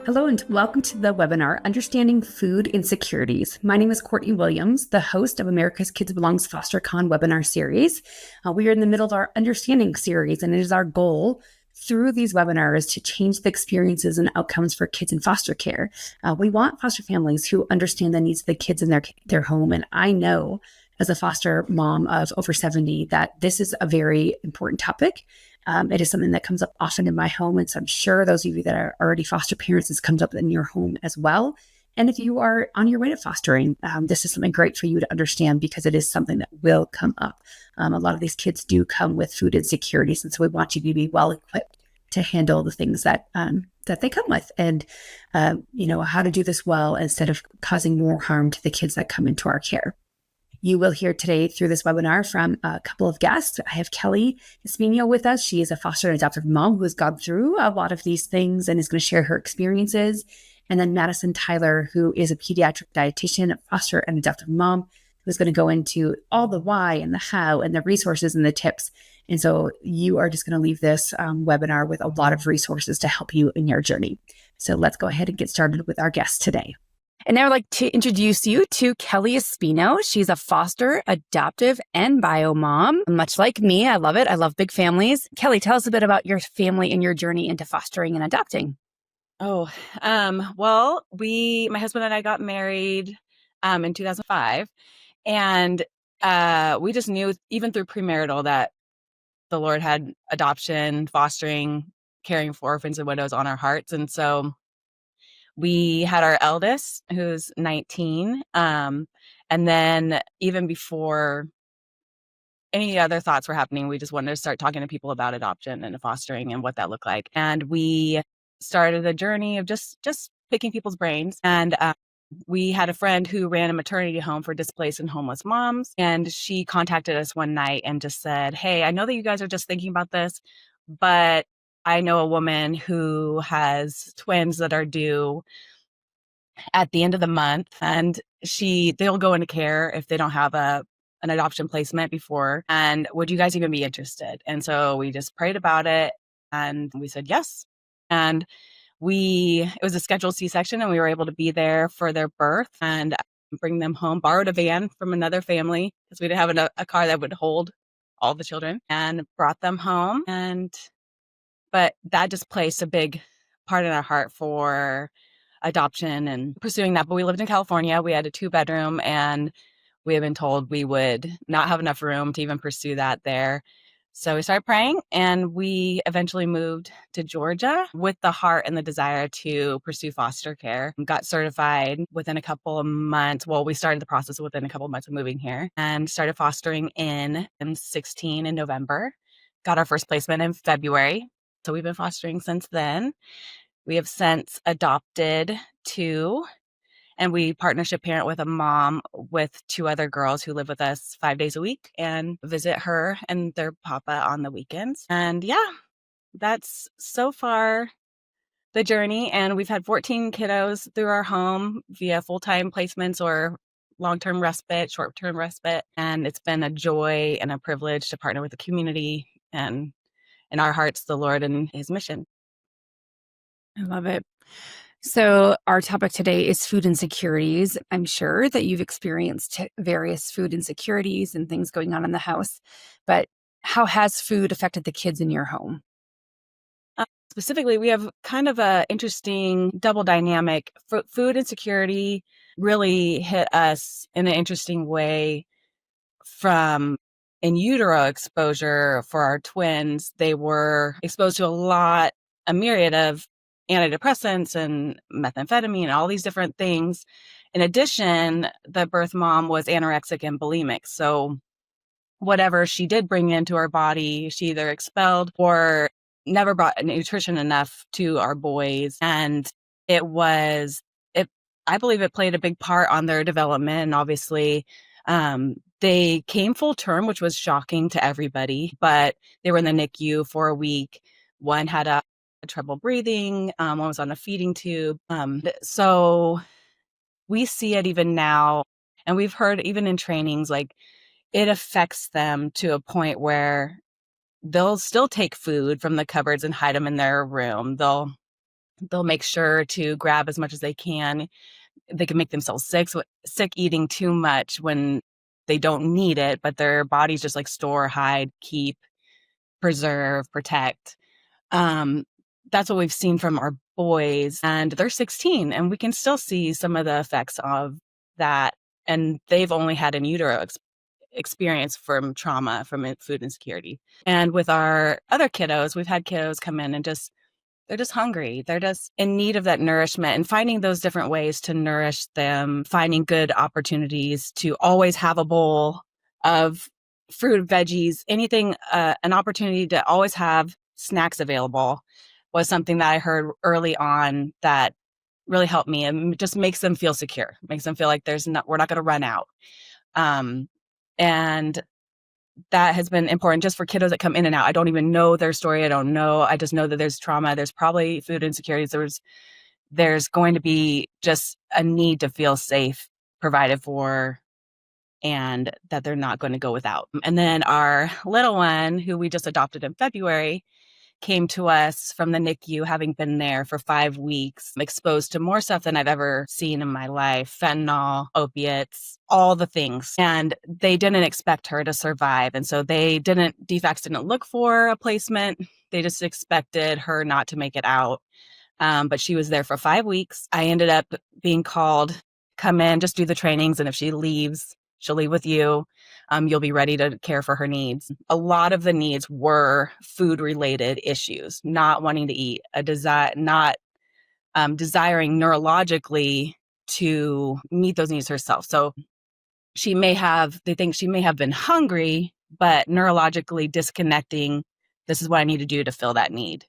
Hello and welcome to the webinar, Understanding Food Insecurities. My name is Courtney Williams, the host of America's Kids Belongs FosterCon webinar series. We are in the middle of our Understanding series, and it is our goal through these webinars to change the experiences and outcomes for kids in foster care. We want foster families who understand the needs of the kids in their home, and I know as a foster mom of over 70 that this is a very important topic. It is something that comes up often in my home. And so I'm sure those of you that are already foster parents, this comes up in your home as well. And if you are on your way to fostering, this is something great for you to understand because it is something that will come up. A lot of these kids do come with food insecurities. And so we want you to be well equipped to handle the things that they come with and, how to do this well instead of causing more harm to the kids that come into our care. You will hear today through this webinar from a couple of guests. I have Kelly Espino with us. She is a foster and adoptive mom who has gone through a lot of these things and is going to share her experiences. And then Madison Tyler, who is a pediatric dietitian, a foster and adoptive mom, who is going to go into all the why and the how and the resources and the tips. And so you are just going to leave this webinar with a lot of resources to help you in your journey. So let's go ahead and get started with our guest today. And now I'd like to introduce you to Kelly Espino. She's a foster, adoptive, and bio mom. Much like me, I love it. I love big families. Kelly, tell us a bit about your family and your journey into fostering and adopting. My husband and I got married in 2005. And we just knew, even through premarital, that the Lord had adoption, fostering, caring for orphans and widows on our hearts. And so we had our eldest, who's 19. And then even before any other thoughts were happening, we just wanted to start talking to people about adoption and fostering and what that looked like. And we started a journey of just picking people's brains. And we had a friend who ran a maternity home for displaced and homeless moms. And she contacted us one night and just said, "Hey, I know that you guys are just thinking about this, but I know a woman who has twins that are due at the end of the month, and they'll go into care if they don't have an adoption placement before. And would you guys even be interested?" And so we just prayed about it and we said yes. And it was a scheduled C-section, and we were able to be there for their birth and bring them home, borrowed a van from another family because we didn't have a car that would hold all the children, and brought them home. But that just placed a big part in our heart for adoption and pursuing that. But we lived in California. We had a 2-bedroom, and we had been told we would not have enough room to even pursue that there. So we started praying, and we eventually moved to Georgia with the heart and the desire to pursue foster care. Got certified within a couple of months. Well, we started the process within a couple of months of moving here, and started fostering in 16 in November. Got our first placement in February. So we've been fostering since then. We have since adopted 2. And we partnership parent with a mom with 2 other girls who live with us 5 days a week and visit her and their papa on the weekends. And that's so far the journey. And we've had 14 kiddos through our home via full-time placements or long-term respite, short-term respite. And it's been a joy and a privilege to partner with the community and in our hearts, the Lord and his mission. I love it. So our topic today is food insecurities. I'm sure that you've experienced various food insecurities and things going on in the house, but how has food affected the kids in your home? Specifically, we have kind of an interesting double dynamic. Food insecurity really hit us in an interesting way from in utero exposure for our twins. They were exposed to a myriad of antidepressants and methamphetamine and all these different things. In addition, the birth mom was anorexic and bulimic. So whatever she did bring into her body, she either expelled or never brought nutrition enough to our boys. And I believe it played a big part on their development. And obviously, they came full term, which was shocking to everybody, but they were in the NICU for a week. One had trouble breathing. One was on a feeding tube. So we see it even now, and we've heard even in trainings, like it affects them to a point where they'll still take food from the cupboards and hide them in their room. They'll They'll make sure to grab as much as they can. They can make themselves sick eating too much when they don't need it, but their bodies just like store, hide, keep, preserve, protect. Um, that's what we've seen from our boys, and they're 16, and we can still see some of the effects of that. And they've only had in utero experience from trauma from food insecurity. And with our other kiddos, we've had kiddos come in and they're just hungry. They're just in need of that nourishment, and finding those different ways to nourish them, finding good opportunities to always have a bowl of fruit, veggies, anything, an opportunity to always have snacks available was something that I heard early on that really helped me, and just makes them feel secure, makes them feel like we're not going to run out. And that has been important just for kiddos that come in and out. I don't even know their story. I don't know. I just know that there's trauma. There's probably food insecurities. There's going to be just a need to feel safe, provided for, and that they're not going to go without. And then our little one, who we just adopted in February, came to us from the NICU, having been there for 5 weeks, exposed to more stuff than I've ever seen in my life: fentanyl, opiates, all the things. And they didn't expect her to survive. And so DFACS didn't look for a placement. They just expected her not to make it out. But she was there for 5 weeks. I ended up being called, come in, just do the trainings, and if she leaves, she'll leave with you. You'll be ready to care for her needs. A lot of the needs were food-related issues: not wanting to eat, not desiring neurologically to meet those needs herself. So they think she may have been hungry, but neurologically disconnecting. This is what I need to do to fill that need.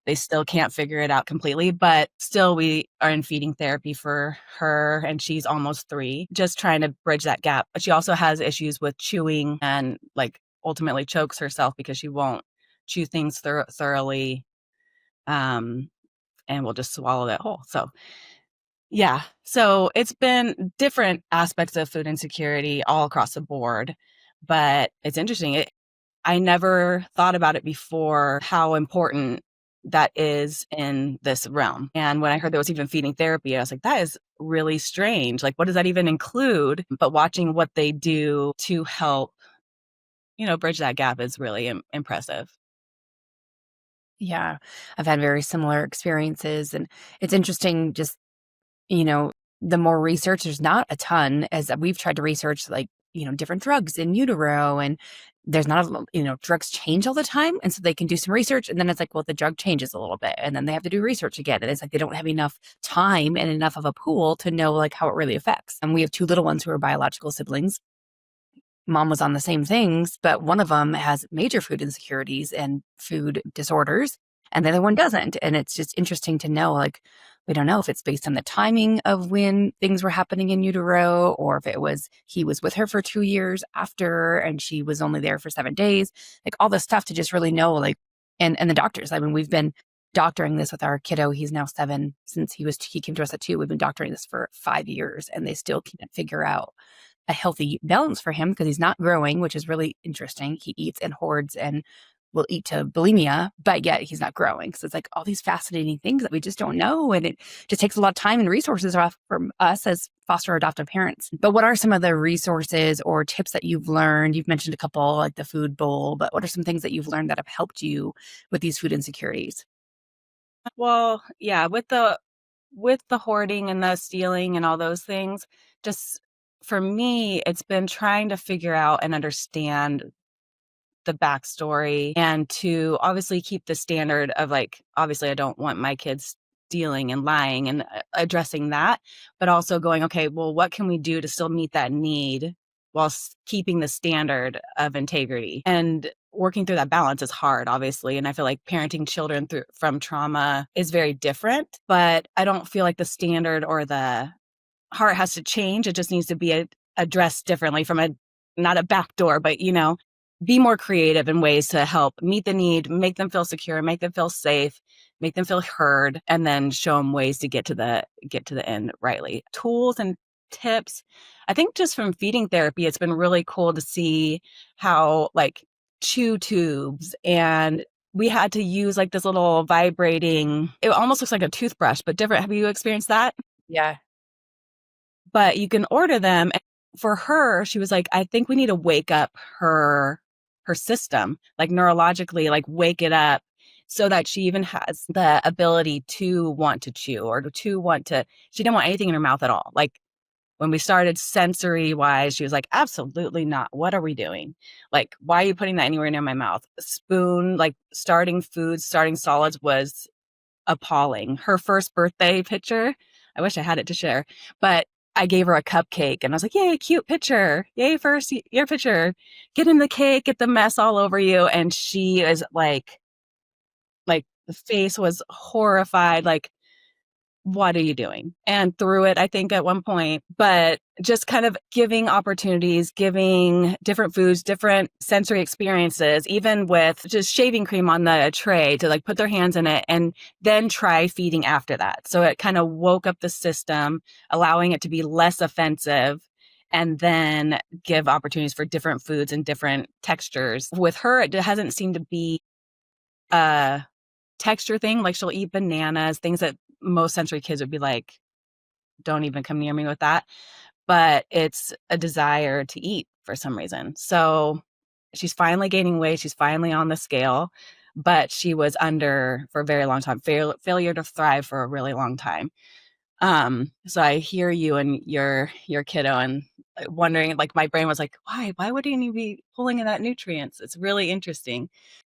They still can't figure it out completely, but still we are in feeding therapy for her, and she's almost 3, just trying to bridge that gap. But she also has issues with chewing, and like ultimately chokes herself because she won't chew things thoroughly, and will just swallow that whole. So yeah, so it's been different aspects of food insecurity all across the board, but it's interesting. I never thought about it before, how important that is in this realm. And when I heard there was even feeding therapy, I was like, that is really strange. Like, what does that even include? But watching what they do to help, bridge that gap is really impressive. Yeah, I've had very similar experiences, and it's interesting just, you know, the more research, there's not a ton, as we've tried to research, like, different drugs in utero, and there's not, drugs change all the time. And so they can do some research, and then it's like, well, the drug changes a little bit, and then they have to do research again. And it's like, they don't have enough time and enough of a pool to know like how it really affects. And we have 2 little ones who are biological siblings. Mom was on the same things, but one of them has major food insecurities and food disorders, and the other one doesn't. And it's just interesting to know, like, we don't know if it's based on the timing of when things were happening in utero, or if he was with her for 2 years after, and she was only there for 7 days, like all this stuff to just really know, like, and the doctors. I mean, we've been doctoring this with our kiddo. He's now 7. Since he came to us at 2, we've been doctoring this for 5 years, and they still can't figure out a healthy balance for him because he's not growing, which is really interesting. He eats and hoards and will eat to bulimia, but yet he's not growing. So it's like all these fascinating things that we just don't know. And it just takes a lot of time and resources off from us as foster or adoptive parents. But what are some of the resources or tips that you've learned? You've mentioned a couple, like the food bowl, but what are some things that you've learned that have helped you with these food insecurities? Well, yeah, with the hoarding and the stealing and all those things, just for me, it's been trying to figure out and understand the backstory, and to obviously keep the standard of, like, obviously I don't want my kids stealing and lying, and addressing that, but also going, okay, well, what can we do to still meet that need while keeping the standard of integrity? And working through that balance is hard, obviously. And I feel like parenting children from trauma is very different, but I don't feel like the standard or the heart has to change. It just needs to be addressed differently from not a back door, but, be more creative in ways to help meet the need, make them feel secure, make them feel safe, make them feel heard, and then show them ways to get to the end rightly. Tools and tips. I think just from feeding therapy, it's been really cool to see how, like, chew tubes and we had to use like this little vibrating, it almost looks like a toothbrush, but different. Have you experienced that? Yeah. But you can order them. And for her, she was like, I think we need to wake up her system, like neurologically, like wake it up so that she even has the ability to want to chew or to want to, she didn't want anything in her mouth at all. Like when we started sensory wise, she was like, absolutely not. What are we doing? Like, why are you putting that anywhere near my mouth? A spoon, like starting foods, starting solids was appalling. Her first birthday picture, I wish I had it to share, but I gave her a cupcake and I was like, yay, cute picture. Yay, first your picture. Get in the cake, get the mess all over you. And she is like the face was horrified, like, what are you doing? And threw it, I think, at one point, but just kind of giving opportunities, giving different foods, different sensory experiences, even with just shaving cream on the tray to like put their hands in it and then try feeding after that. So it kind of woke up the system, allowing it to be less offensive and then give opportunities for different foods and different textures. With her, it hasn't seemed to be a texture thing. Like she'll eat bananas, things that most sensory kids would be like, don't even come near me with that. But it's a desire to eat for some reason. So she's finally gaining weight. She's finally on the scale, but she was under for a very long time, failure to thrive for a really long time. So I hear you and your kiddo and wondering, like my brain was like, why wouldn't you be pulling in that nutrients? It's really interesting.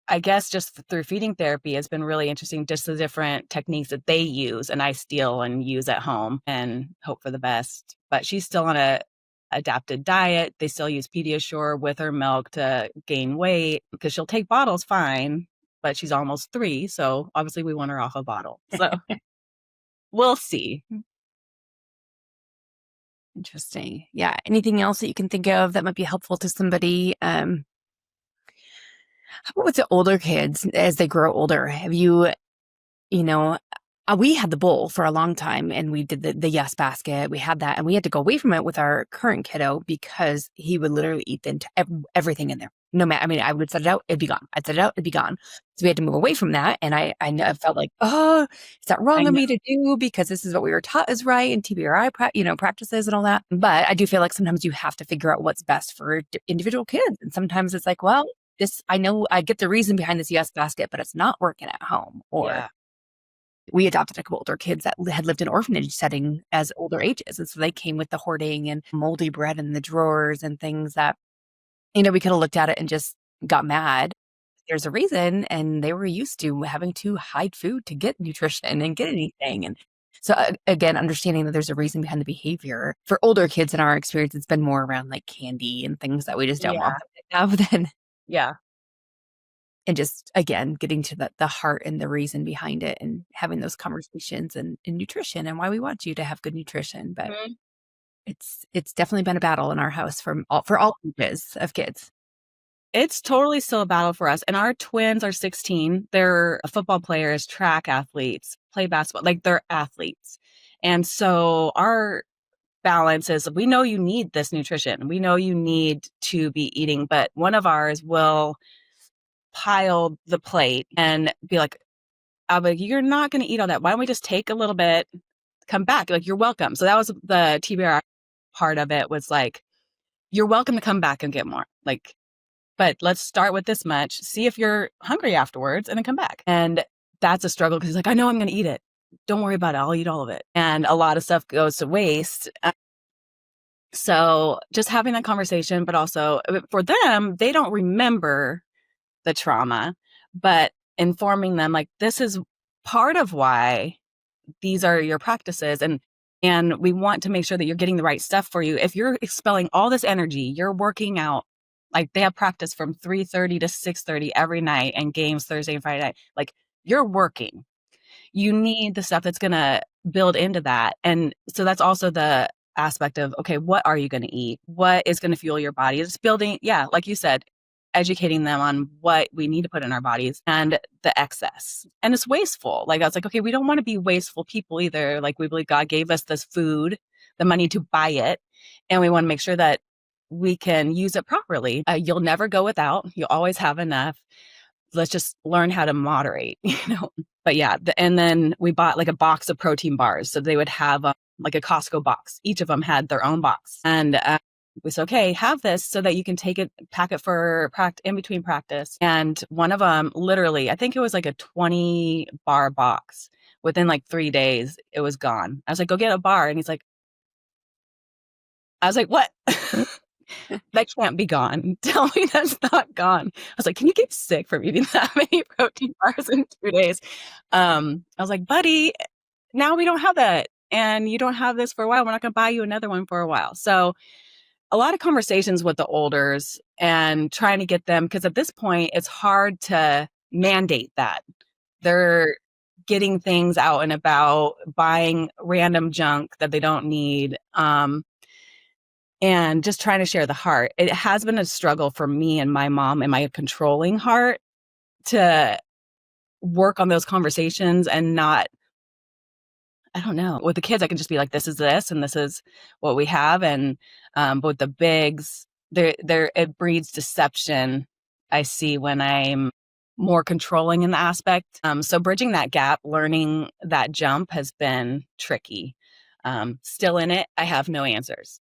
I guess just through feeding therapy, it's been really interesting, just the different techniques that they use and I steal and use at home and hope for the best. But she's still on a adapted diet. They still use Pediasure with her milk to gain weight because she'll take bottles fine, but she's almost 3. So obviously we want her off a bottle. So we'll see. Interesting. Yeah. Anything else that you can think of that might be helpful to somebody? How about with the older kids as they grow older? Have you, you know, we had the bowl for a long time and we did the yes basket. We had that and we had to go away from it with our current kiddo because he would literally eat everything in there. No matter, I mean, I would set it out, it'd be gone. I'd set it out, it'd be gone. So we had to move away from that. And I felt like, oh, is that I wrong of know. me to do? Because this is what we were taught is right and TBRI, practices and all that. But I do feel like sometimes you have to figure out what's best for individual kids. And sometimes it's like, well, I know I get the reason behind this yes basket, but it's not working at home. Or Yeah. we adopted a couple older kids that had lived in orphanage setting as older ages. And so they came with the hoarding and moldy bread in the drawers and things that, we could have looked at it and just got mad. There's a reason. And they were used to having to hide food to get nutrition and get anything. And so again, understanding that there's a reason behind the behavior. For older kids in our experience, it's been more around like candy and things that we just don't want them to have than Yeah. and just again getting to the heart and the reason behind it and having those conversations and nutrition and why we want you to have good nutrition. But Mhm. it's definitely been a battle in our house for all ages of kids. It's totally still a battle for us. And our twins are 16. They're football players, track athletes, play basketball, like they're athletes. And so our balance is we know you need this nutrition. We know you need to be eating, but one of ours will pile the plate and be like, I'll be like, you're not going to eat all that. Why don't we just take a little bit, come back? Like, you're welcome. So that was the TBR part of it was like, you're welcome to come back and get more. Like, but let's start with this much, see if you're hungry afterwards, and then come back. And that's a struggle because he's like, I know I'm going to eat it. Don't worry about it. I'll eat all of it. And a lot of stuff goes to waste. So just having that conversation, but also for them, they don't remember the trauma, but informing them like, this is part of why these are your practices. And we want to make sure that you're getting the right stuff for you. If you're expelling all this energy, you're working out, like they have practice from 3:30 to 6:30 every night and games Thursday and Friday night. Like you're working. You need the stuff that's going to build into that. And so that's also the aspect of, okay, what are you going to eat? What is going to fuel your body? It's building, yeah, like you said, educating them on what we need to put in our bodies and the excess. And it's wasteful. Like I was like, okay, we don't want to be wasteful people either. Like we believe God gave us this food, the money to buy it. And we want to make sure that we can use it properly. You'll never go without. You'll always have enough. let's just learn how to moderate, But yeah, and then we bought like a box of protein bars. So they would have like a Costco box. Each of them had their own box. And we said, okay, have this so that you can take it, pack it for in between practice. And one of them, literally, I think it was like a 20 bar box. Within like 3 days, it was gone. I was like, go get a bar. And I was like, what? That can't be gone. Tell me that's not gone. I was like, can you get sick from eating that many protein bars in 2 days? I was like, buddy, now we don't have that. And you don't have this for a while. We're not going to buy you another one for a while. So a lot of conversations with the olders and trying to get them, because at this point, it's hard to mandate that. They're getting things out and about, buying random junk that they don't need. And just trying to share the heart. It has been a struggle for me and my mom and my controlling heart to work on those conversations and not, I don't know, with the kids, I can just be like, this is this, and this is what we have. And, but with the bigs, it breeds deception. I see when I'm more controlling in the aspect. So bridging that gap, learning that jump has been tricky. Still in it. I have no answers.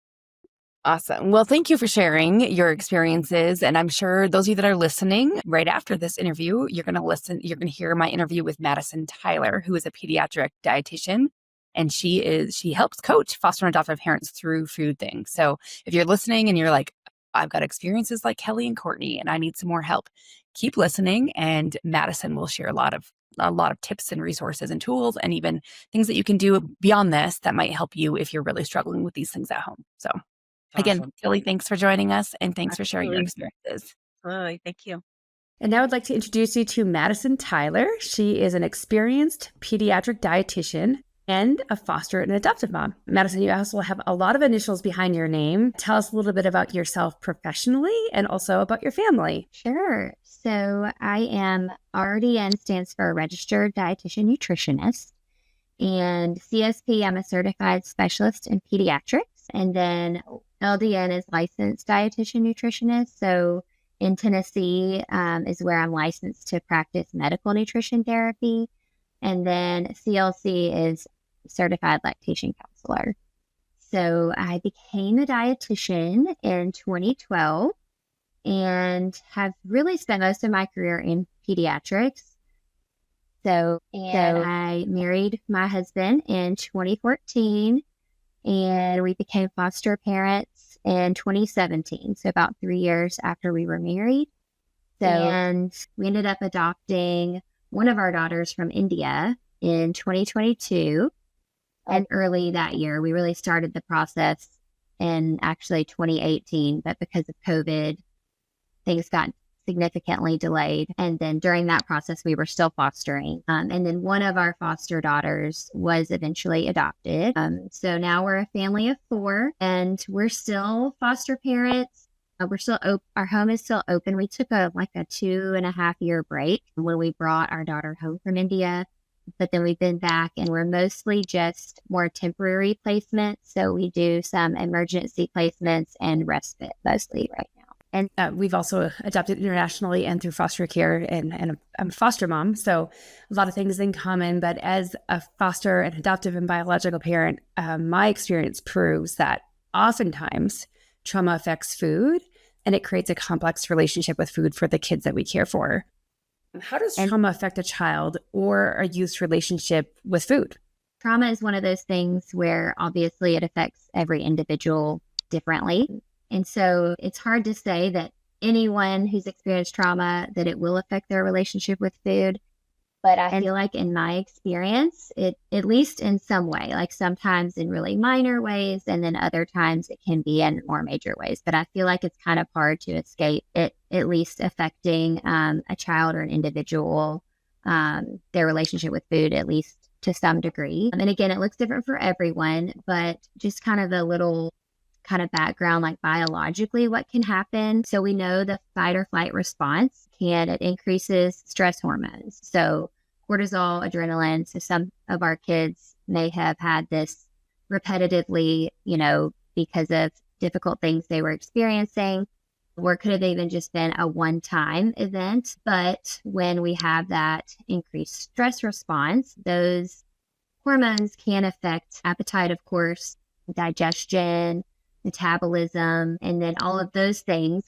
Awesome. Well, thank you for sharing your experiences. And I'm sure those of you that are listening right after this interview, you're going to hear my interview with Madison Tyler, who is a pediatric dietitian. And she helps coach foster and adoptive parents through food things. So if you're listening and you're like, I've got experiences like Kelly and Courtney, and I need some more help, keep listening. And Madison will share a lot of tips and resources and tools, and even things that you can do beyond this that might help you if you're really struggling with these things at home. So again, Awesome. Kelly, thanks for joining us, and thanks for sharing your experiences. Absolutely. Thank you. And now I'd like to introduce you to Madison Tyler. She is an experienced pediatric dietitian and a foster and adoptive mom. Madison, you also have a lot of initials behind your name. Tell us a little bit about yourself professionally and also about your family. Sure. So I am RDN, stands for Registered Dietitian Nutritionist, and CSP, I'm a certified specialist in pediatrics. And then LDN is licensed dietitian nutritionist. So in Tennessee is where I'm licensed to practice medical nutrition therapy. And then CLC is certified lactation counselor. So I became a dietitian in 2012 and have really spent most of my career in pediatrics. So I married my husband in 2014. And we became foster parents in 2017, so about 3 years after we were married. And we ended up adopting one of our daughters from India in 2022. And early that year, we really started the process in actually 2018, but because of COVID, things got significantly delayed. And then during that process, we were still fostering. And then one of our foster daughters was eventually adopted. So now we're a family of 4, and we're still foster parents. We're still our home is still open. We took a 2.5-year break when we brought our daughter home from India, but then we've been back, and we're mostly just more temporary placements. So we do some emergency placements and respite mostly right now. And we've also adopted internationally and through foster care, and I'm a foster mom, so a lot of things in common. But as a foster and adoptive and biological parent, my experience proves that oftentimes trauma affects food, and it creates a complex relationship with food for the kids that we care for. How does trauma affect a child or a youth's relationship with food? Trauma is one of those things where obviously it affects every individual differently. And so it's hard to say that anyone who's experienced trauma, that it will affect their relationship with food. But I feel like in my experience, it, at least in some way, like sometimes in really minor ways, and then other times it can be in more major ways. But I feel like it's kind of hard to escape it, at least affecting a child or an individual, their relationship with food, at least to some degree. And again, it looks different for everyone, but just kind of a little kind of background, like biologically what can happen. So we know the fight or flight response it increases stress hormones. So cortisol, adrenaline. So some of our kids may have had this repetitively, because of difficult things they were experiencing. or could have even just been a one-time event. But when we have that increased stress response, those hormones can affect appetite, of course, digestion, metabolism, and then all of those things.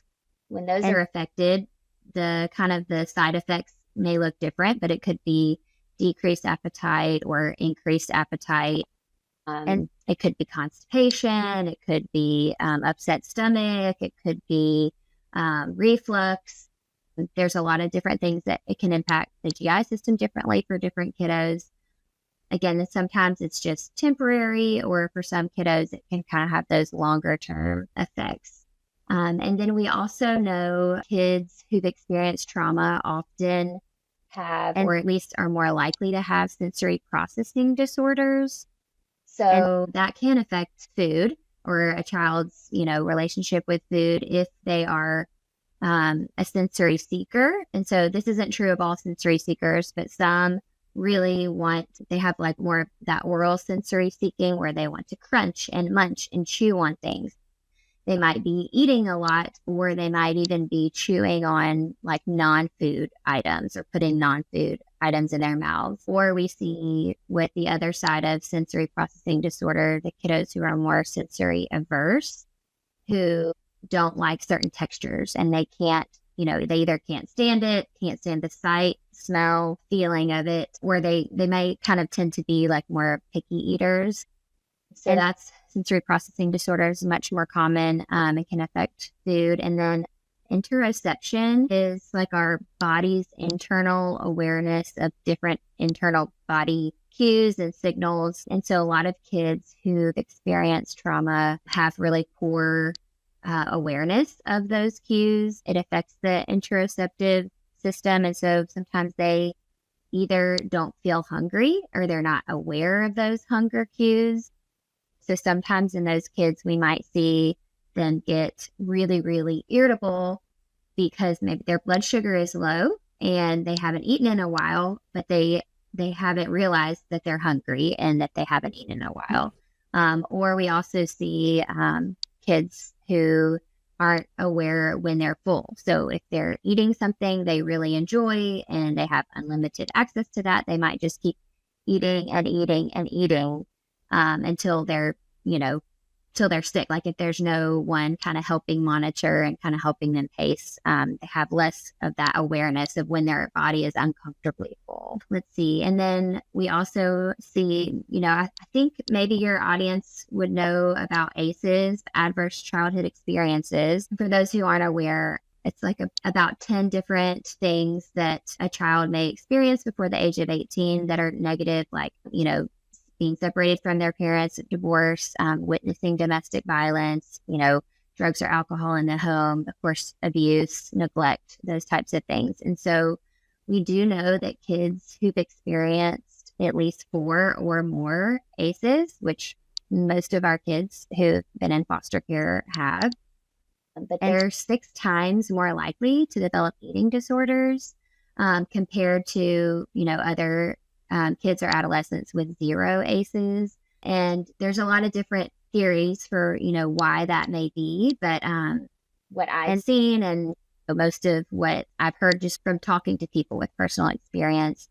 When those are affected, the side effects may look different, but it could be decreased appetite or increased appetite. And it could be constipation, it could be upset stomach, it could be reflux. There's a lot of different things that it can impact the GI system differently for different kiddos. Again, sometimes it's just temporary, or for some kiddos, it can kind of have those longer term effects. And then we also know kids who've experienced trauma often have, or at least are more likely to have, sensory processing disorders. So that can affect food or a child's, relationship with food if they are a sensory seeker. And so this isn't true of all sensory seekers, but some really they have like more of that oral sensory seeking where they want to crunch and munch and chew on things. They might be eating a lot, or they might even be chewing on like non-food items or putting non-food items in their mouths. Or we see with the other side of sensory processing disorder, the kiddos who are more sensory averse, who don't like certain textures, and they can't, they either can't stand it, can't stand the sight, smell, feeling of it, or they may kind of tend to be like more picky eaters. So that's sensory processing disorder is much more common. It can affect food. And then interoception is like our body's internal awareness of different internal body cues and signals. And so a lot of kids who've experienced trauma have really poor awareness of those cues. It affects the interoceptive system. And so sometimes they either don't feel hungry or they're not aware of those hunger cues. So sometimes in those kids, we might see them get really, really irritable because maybe their blood sugar is low and they haven't eaten in a while, but they haven't realized that they're hungry and that they haven't eaten in a while. Or we also see kids who aren't aware when they're full. So if they're eating something they really enjoy and they have unlimited access to that, they might just keep eating and eating and eating until they're, till they're sick. Like if there's no one kind of helping monitor and kind of helping them pace, they have less of that awareness of when their body is uncomfortably full. Let's see. And then we also see, I think maybe your audience would know about ACEs, adverse childhood experiences. For those who aren't aware, it's like about 10 different things that a child may experience before the age of 18 that are negative, like, being separated from their parents, divorce, witnessing domestic violence, drugs or alcohol in the home, of course, abuse, neglect, those types of things. And so we do know that kids who've experienced at least 4 or more ACEs, which most of our kids who've been in foster care have, but they're 6 times more likely to develop eating disorders compared to, other kids or adolescents with 0 ACEs. And there's a lot of different theories for, why that may be. But what I've seen and most of what I've heard just from talking to people with personal experience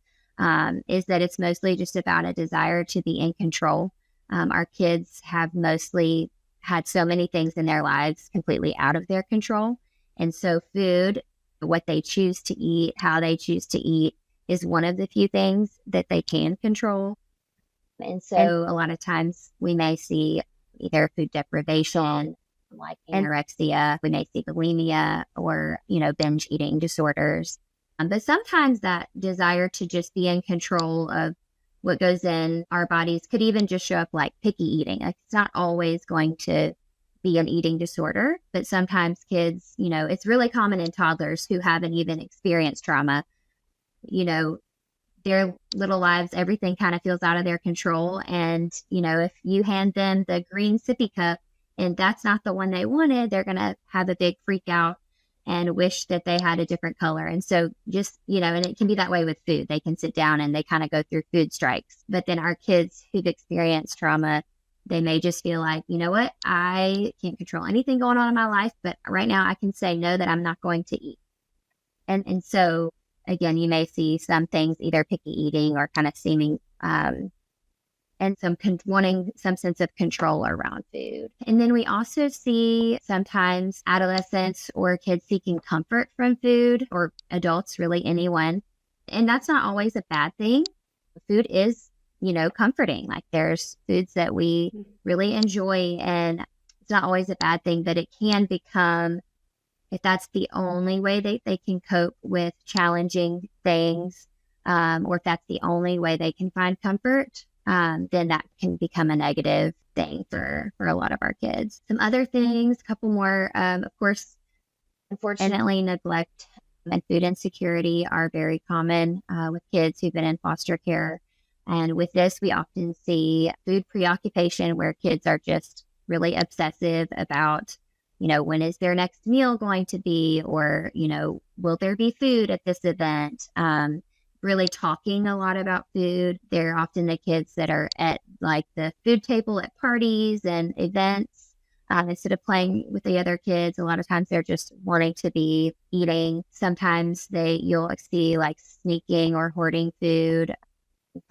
is that it's mostly just about a desire to be in control. Our kids have mostly had so many things in their lives completely out of their control. And so food, what they choose to eat, how they choose to eat, is one of the few things that they can control. And so a lot of times we may see either food deprivation, like anorexia, we may see bulimia or, binge eating disorders. But sometimes that desire to just be in control of what goes in our bodies could even just show up like picky eating. Like it's not always going to be an eating disorder, but sometimes kids, it's really common in toddlers who haven't even experienced trauma. Their little lives, everything kind of feels out of their control. And, if you hand them the green sippy cup and that's not the one they wanted, they're going to have a big freak out and wish that they had a different color. And so just, and it can be that way with food. They can sit down and they kind of go through food strikes. But then our kids who've experienced trauma, They may just feel like, you know what, I can't control anything going on in my life, but right now I can say no, that I'm not going to eat. And so again, you may see some things either picky eating or kind of seeming and some wanting some sense of control around food. And then we also see sometimes adolescents or kids seeking comfort from food, or adults, really anyone. And that's not always a bad thing. Food is, comforting. Like there's foods that we really enjoy, and it's not always a bad thing, but it can become, if that's the only way they can cope with challenging things, or if that's the only way they can find comfort, then that can become a negative thing for a lot of our kids. Some other things, a couple more, of course, unfortunately, neglect and food insecurity are very common with kids who've been in foster care. And with this, we often see food preoccupation, where kids are just really obsessive about, when is their next meal going to be, or, will there be food at this event? Really talking a lot about food. They're often the kids that are at like the food table at parties and events. Instead of playing with the other kids, a lot of times they're just wanting to be eating. Sometimes you'll see like sneaking or hoarding food,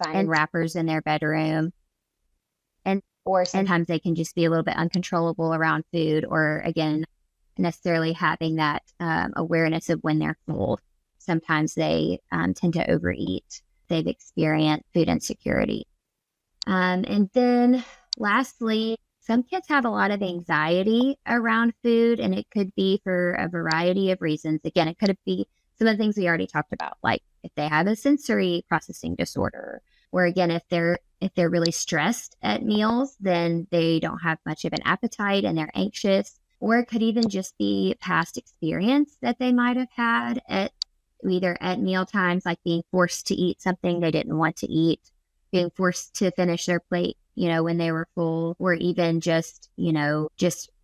finding wrappers in their bedroom. Or sometimes they can just be a little bit uncontrollable around food, or again, necessarily having that awareness of when they're full. Sometimes they tend to overeat. They've experienced food insecurity. And then lastly, some kids have a lot of anxiety around food, and it could be for a variety of reasons. Again, it could be some of the things we already talked about, like if they have a sensory processing disorder, or again, if they're really stressed at meals, then they don't have much of an appetite and they're anxious. Or it could even just be past experience that they might have had either at meal times, like being forced to eat something they didn't want to eat, being forced to finish their plate, when they were full, or even just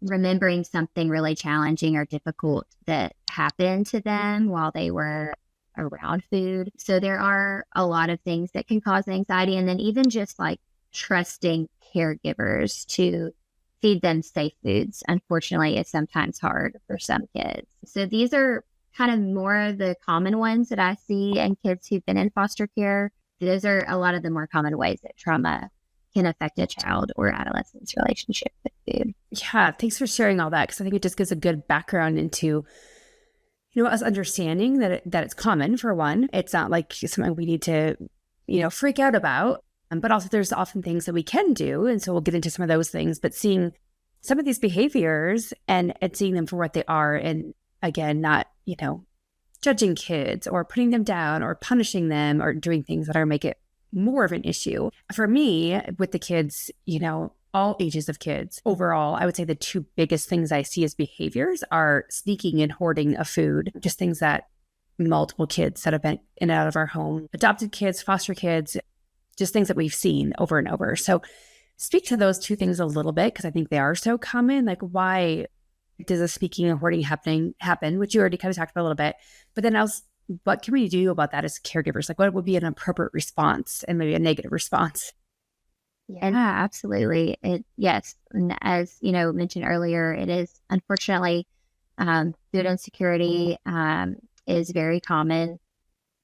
remembering something really challenging or difficult that happened to them while they were around food. So there are a lot of things that can cause anxiety. And then even just like trusting caregivers to feed them safe foods, unfortunately, is sometimes hard for some kids. So these are kind of more of the common ones that I see in kids who've been in foster care. Those are a lot of the more common ways that trauma can affect a child or adolescent's relationship with food. Yeah, thanks for sharing all that, because I think it just gives a good background into, us understanding that it's common, for one. It's not like something we need to, freak out about. But also there's often things that we can do. And so we'll get into some of those things. But seeing some of these behaviors and seeing them for what they are, and again, not, judging kids or putting them down or punishing them or doing things that are make it more of an issue. For me, with the kids, all ages of kids, overall, I would say the two biggest things I see as behaviors are sneaking and hoarding of food, just things that multiple kids that have been in and out of our home, adopted kids, foster kids, just things that we've seen over and over. So speak to those two things a little bit, because I think they are so common. Like, why does a sneaking and hoarding happen, which you already kind of talked about a little bit, but then else, what can we do about that as caregivers? Like, what would be an appropriate response and maybe a negative response? Yeah, absolutely. Yes. And as, mentioned earlier, it is unfortunately, food insecurity is very common.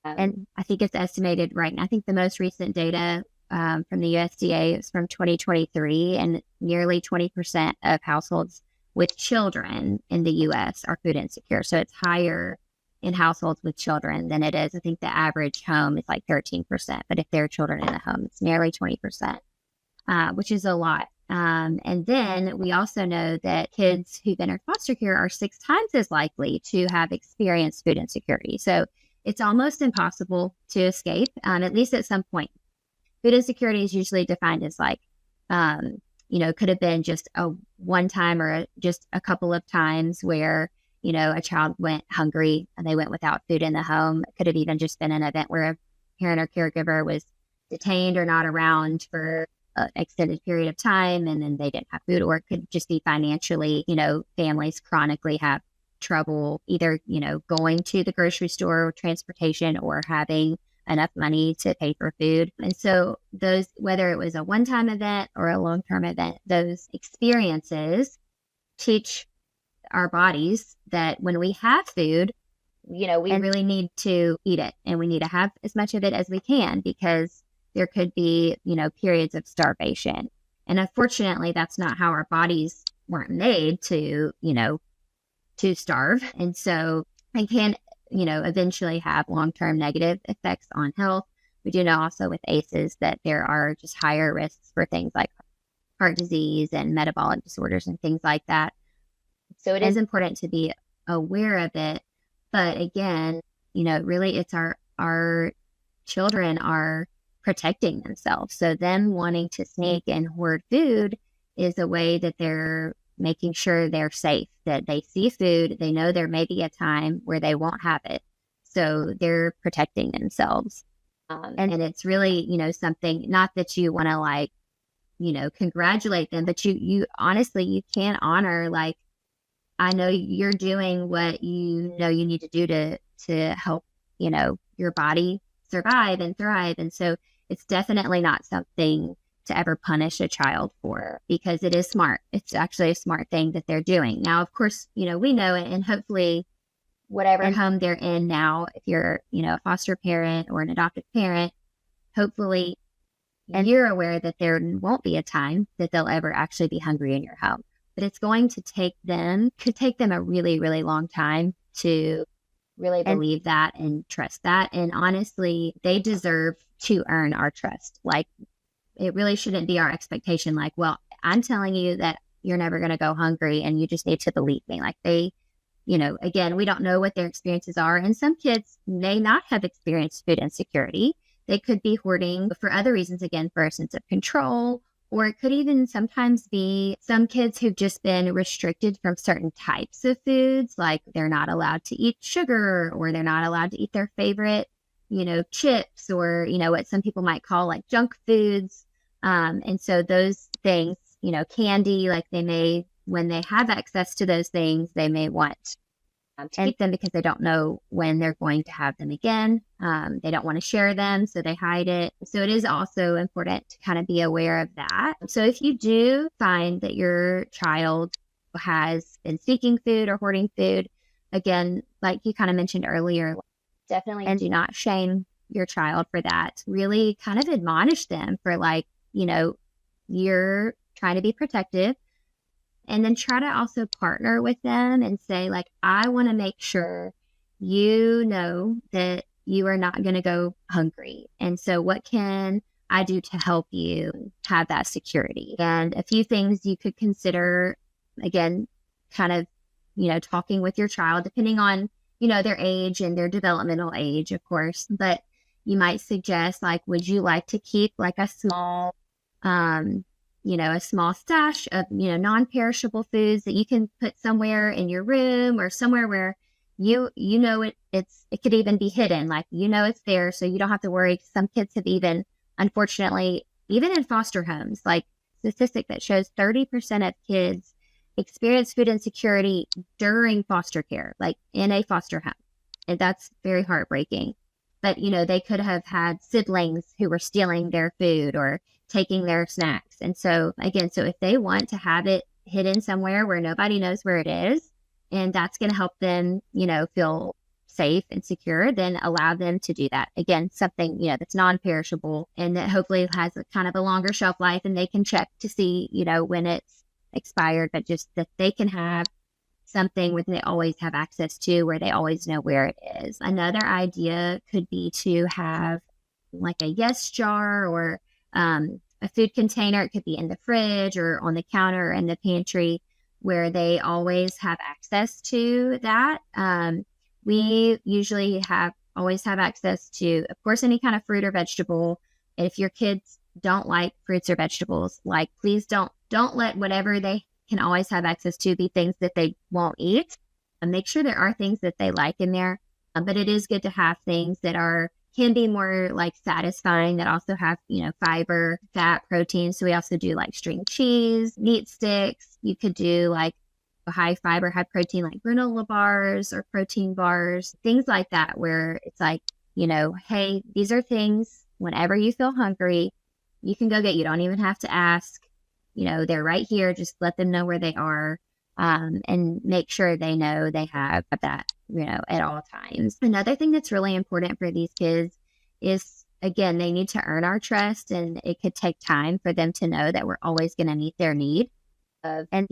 And I think it's estimated right now. I think the most recent data from the USDA is from 2023, and nearly 20% of households with children in the U.S. are food insecure. So it's higher in households with children than it is. I think the average home is like 13%, but if there are children in the home, it's nearly 20%, which is a lot. And then we also know that kids who've been in foster care are 6 times as likely to have experienced food insecurity. So it's almost impossible to escape, at least at some point. Food insecurity is usually defined as like, could have been just a one time or just a couple of times where, a child went hungry and they went without food in the home. It could have even just been an event where a parent or caregiver was detained or not around for an extended period of time, and then they didn't have food. Or it could just be financially, families chronically have trouble either, going to the grocery store or transportation, or having enough money to pay for food. And so those, whether it was a one-time event or a long-term event, those experiences teach our bodies that when we have food, we really need to eat it, and we need to have as much of it as we can, because there could be, periods of starvation. And unfortunately, that's not how our bodies weren't made to starve. And so it can, eventually have long-term negative effects on health. We do know also with ACEs that there are just higher risks for things like heart disease and metabolic disorders and things like that. So it is important to be aware of it. But again, really it's our children are protecting themselves. So them wanting to sneak and hoard food is a way that they're making sure they're safe, that they see food, they know there may be a time where they won't have it. So they're protecting themselves. And it's really, something, not that you want to congratulate them, but you honestly, you can honor, I know you're doing what you need to do to help, your body survive and thrive. And so it's definitely not something to ever punish a child for, because it is smart. It's actually a smart thing that they're doing. Now, of course, we know it, and hopefully whatever home they're in now, if you're, a foster parent or an adoptive parent, hopefully you're aware that there won't be a time that they'll ever actually be hungry in your home. But it's going to could take them a really, really long time to really believe that and trust that. And honestly, they deserve to earn our trust. It really shouldn't be our expectation. Well, I'm telling you that you're never going to go hungry and you just need to believe me. Again, we don't know what their experiences are. And some kids may not have experienced food insecurity. They could be hoarding for other reasons, again, for a sense of control. Or it could even sometimes be some kids who've just been restricted from certain types of foods, like they're not allowed to eat sugar, or they're not allowed to eat their favorite, chips, or, what some people might call junk foods. And so those things, candy, when they have access to those things, they may want to keep them because they don't know when they're going to have them again. They don't want to share them, so they hide it. So it is also important to kind of be aware of that. So if you do find that your child has been seeking food or hoarding food, again, like you kind of mentioned earlier, definitely do not shame your child for that. Really kind of admonish them for you're trying to be protective. And then try to also partner with them and say, I want to make sure you know that you are not going to go hungry. And so what can I do to help you have that security? And a few things you could consider, again, kind of, talking with your child, depending on, their age and their developmental age, of course. But you might suggest, would you like to keep a small, a small stash of, non-perishable foods that you can put somewhere in your room or somewhere where it could even be hidden, it's there, so you don't have to worry. Some kids have even, unfortunately, even in foster homes, statistic that shows 30% of kids experience food insecurity during foster care, in a foster home. And that's very heartbreaking. But, they could have had siblings who were stealing their food or taking their snacks. And so, again, if they want to have it hidden somewhere where nobody knows where it is, and that's going to help them, feel safe and secure, then allow them to do that. Again, something, that's non-perishable and that hopefully has a kind of a longer shelf life, and they can check to see, when it's expired, but just that they can have something where they always have access to, where they always know where it is. Another idea could be to have a yes jar or a food container. It could be in the fridge or on the counter or in the pantry, where they always have access to that. We usually always have access to, of course, any kind of fruit or vegetable. And if your kids don't like fruits or vegetables, please don't let whatever they can always have access to be things that they won't eat. And make sure there are things that they like in there. But it is good to have things that can be more satisfying, that also have, fiber, fat, protein. So we also do string cheese, meat sticks. You could do high fiber, high protein, granola bars or protein bars, things like that, where it's hey, these are things whenever you feel hungry, you can go get. You don't even have to ask. They're right here. Just let them know where they are, and make sure they know they have that, at all times. Another thing that's really important for these kids is, again, they need to earn our trust, and it could take time for them to know that we're always going to meet their need and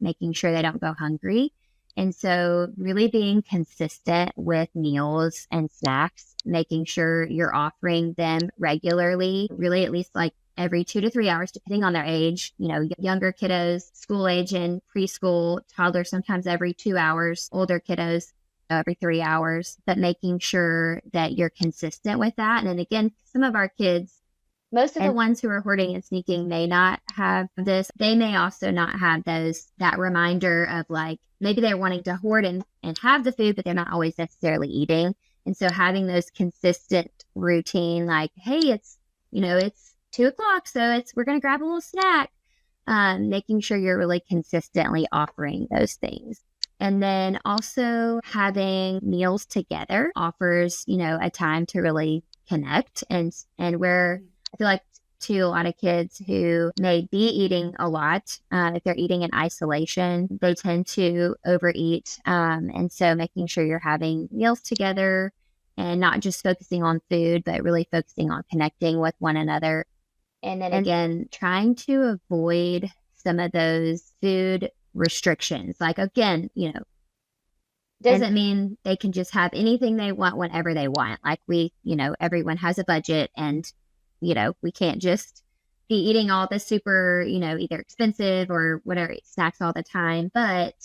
making sure they don't go hungry. And so really being consistent with meals and snacks, making sure you're offering them regularly, really at least like every 2 to 3 hours, depending on their age. Younger kiddos, school age and preschool, toddlers, sometimes every 2 hours, older kiddos, every 3 hours, but making sure that you're consistent with that. And then again, some of our kids, most of the ones who are hoarding and sneaking may not have this. They may also not have that reminder of like, maybe they're wanting to hoard and have the food, but they're not always necessarily eating. And so having those consistent routine, like, hey, it's 2:00, so we're going to grab a little snack, making sure you're really consistently offering those things. And then also having meals together offers, a time to really connect, and where I feel like to a lot of kids who may be eating a lot, if they're eating in isolation, they tend to overeat. And so making sure you're having meals together and not just focusing on food, but really focusing on connecting with one another. And then again, trying to avoid some of those food restrictions. Like, again, doesn't mean they can just have anything they want whenever they want. Like everyone has a budget, and we can't just be eating all the super, either expensive or whatever snacks all the time. But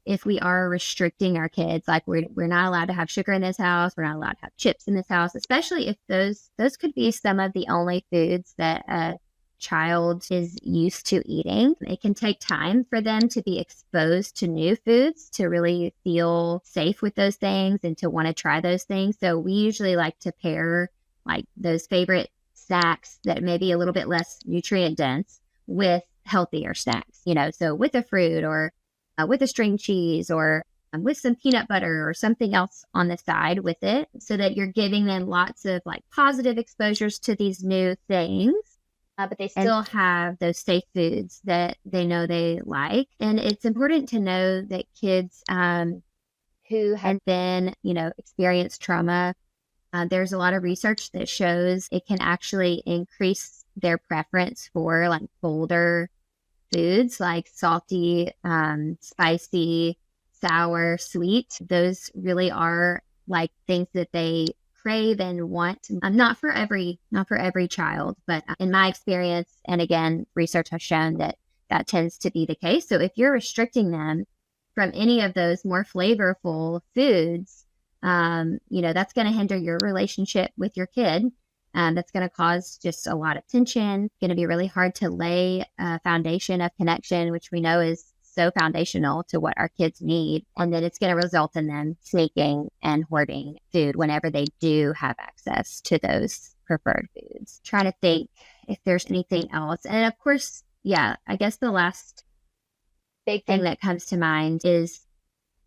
if we are restricting our kids, like we're not allowed to have sugar in this house, we're not allowed to have chips in this house, especially if those could be some of the only foods that a child is used to eating. It can take time for them to be exposed to new foods, to really feel safe with those things and to want to try those things. So we usually like to pair like those favorite snacks that may be a little bit less nutrient dense with healthier snacks, so with a fruit or with a string cheese or with some peanut butter or something else on the side with it, so that you're giving them lots of like positive exposures to these new things, but they still have those safe foods that they know they like. And it's important to know that kids who have been, experienced trauma, there's a lot of research that shows it can actually increase their preference for like bolder foods, like salty, spicy, sour, sweet. Those really are like things that they crave and want. Not for every child, but in my experience, and again, research has shown that tends to be the case. So if you're restricting them from any of those more flavorful foods, that's going to hinder your relationship with your kid. That's going to cause just a lot of tension. It's going to be really hard to lay a foundation of connection, which we know is so foundational to what our kids need. And then it's going to result in them sneaking and hoarding food whenever they do have access to those preferred foods. Trying to think if there's anything else. And of course, I guess the last big thing that comes to mind is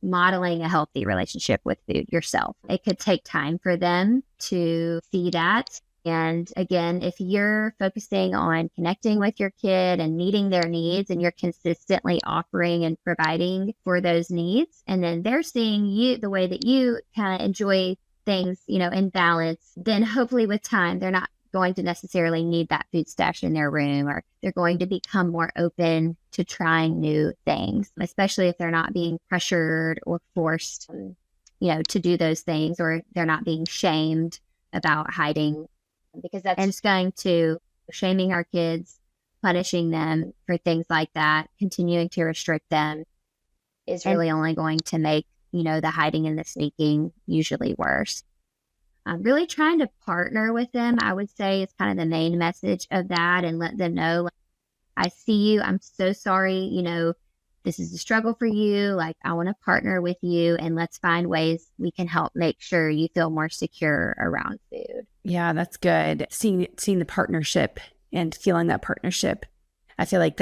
modeling a healthy relationship with food yourself. It could take time for them to see that. And again, if you're focusing on connecting with your kid and meeting their needs, and you're consistently offering and providing for those needs, and then they're seeing you the way that you kind of enjoy things, in balance, then hopefully with time, they're not going to necessarily need that food stash in their room, or they're going to become more open to trying new things, especially if they're not being pressured or forced, to do those things, or they're not being shamed about hiding, because that's just going to shaming our kids, punishing them for things like that, continuing to restrict them is really only going to make, the hiding and the sneaking usually worse. Really trying to partner with them, I would say, is kind of the main message of that, and let them know, like, I see you. I'm so sorry. This is a struggle for you. Like, I want to partner with you, and let's find ways we can help make sure you feel more secure around food. Yeah, that's good. Seeing the partnership and feeling that partnership. I feel like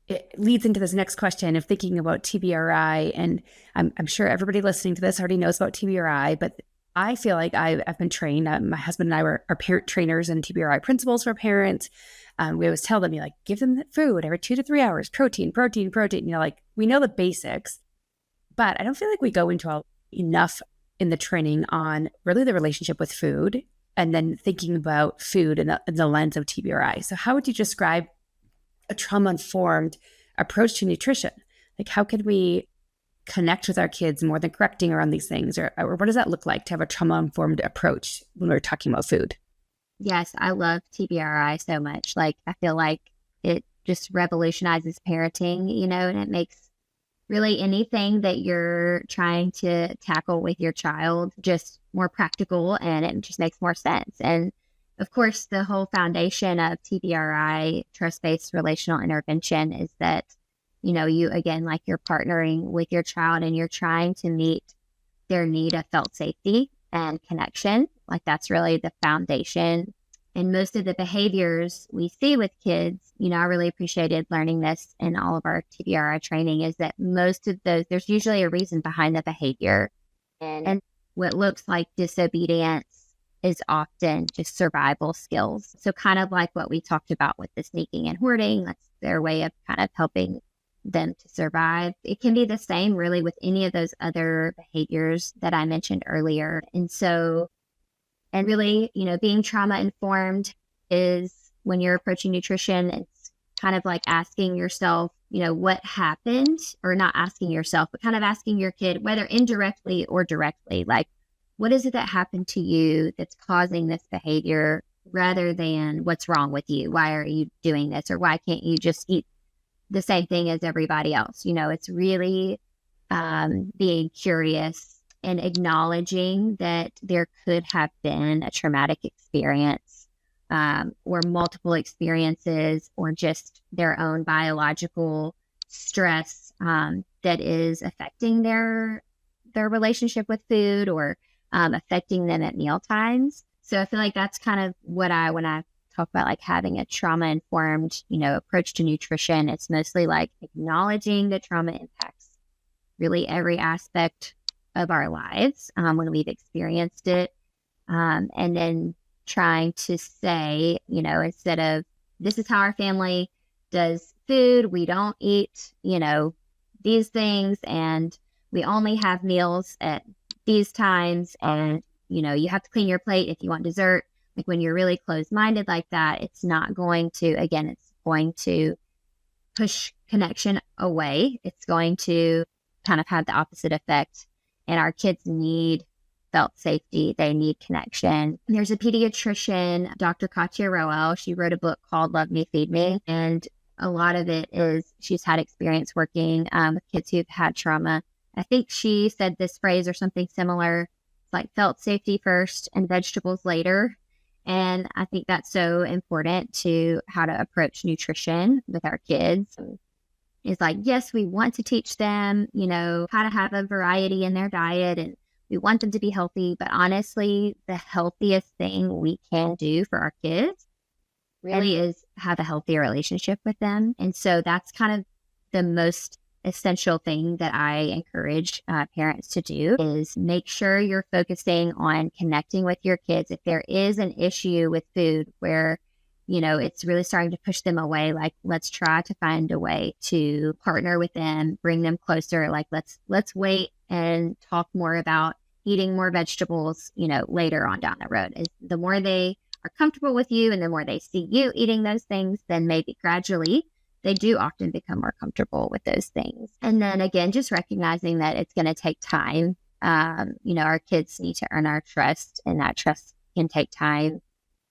it leads into this next question of thinking about TBRI. And I'm sure everybody listening to this already knows about TBRI, but I feel like I've been trained. My husband and I are parent trainers and TBRI principals for parents. We always tell them, give them food every 2 to 3 hours, protein, protein, protein. We know the basics, but I don't feel like we go into enough in the training on really the relationship with food and then thinking about food in the lens of TBRI. So how would you describe a trauma-informed approach to nutrition? Like, how can we connect with our kids more than correcting around these things? Or what does that look like to have a trauma-informed approach when we're talking about food? Yes, I love TBRI so much. Like, I feel like it just revolutionizes parenting, and it makes really anything that you're trying to tackle with your child just more practical, and it just makes more sense. And of course, the whole foundation of TBRI, trust-based relational intervention, is that, you, again, like you're partnering with your child and you're trying to meet their need of felt safety and connection. Like, that's really the foundation. And most of the behaviors we see with kids, I really appreciated learning this in all of our TBRI training, is that most of those, there's usually a reason behind the behavior. And what looks like disobedience is often just survival skills. So kind of like what we talked about with the sneaking and hoarding, that's their way of kind of helping them to survive. It can be the same really with any of those other behaviors that I mentioned earlier. And really, being trauma informed is when you're approaching nutrition, it's kind of like asking yourself, what happened, or not asking yourself, but kind of asking your kid, whether indirectly or directly, like, what is it that happened to you that's causing this behavior, rather than what's wrong with you? Why are you doing this? Or why can't you just eat the same thing as everybody else? It's really being curious and acknowledging that there could have been a traumatic experience, or multiple experiences, or just their own biological stress that is affecting their relationship with food, or affecting them at meal times. So I feel like that's kind of when I talk about like having a trauma-informed, approach to nutrition, it's mostly like acknowledging the trauma impacts really every aspect of our lives when we've experienced it. And then trying to say, instead of, this is how our family does food, we don't eat, these things, and we only have meals at these times, and, you have to clean your plate if you want dessert. Like, when you're really closed-minded like that, it's not going to, again, it's going to push connection away. It's going to kind of have the opposite effect. And our kids need felt safety. They need connection. There's a pediatrician, Dr. Katya Roel. She wrote a book called Love Me, Feed Me. And a lot of it is she's had experience working with kids who've had trauma. I think she said this phrase or something similar. It's like felt safety first and vegetables later. And I think that's so important to how to approach nutrition with our kids. It's like, yes, we want to teach them, how to have a variety in their diet, and we want them to be healthy. But honestly, the healthiest thing we can do for our kids really is have a healthy relationship with them. And so that's kind of the most essential thing that I encourage parents to do, is make sure you're focusing on connecting with your kids. If there is an issue with food where it's really starting to push them away, like, let's try to find a way to partner with them, bring them closer. Like, let's wait and talk more about eating more vegetables, later on down the road. Is the more they are comfortable with you and the more they see you eating those things, then maybe gradually they do often become more comfortable with those things. And then again, just recognizing that it's going to take time. Our kids need to earn our trust, and that trust can take time.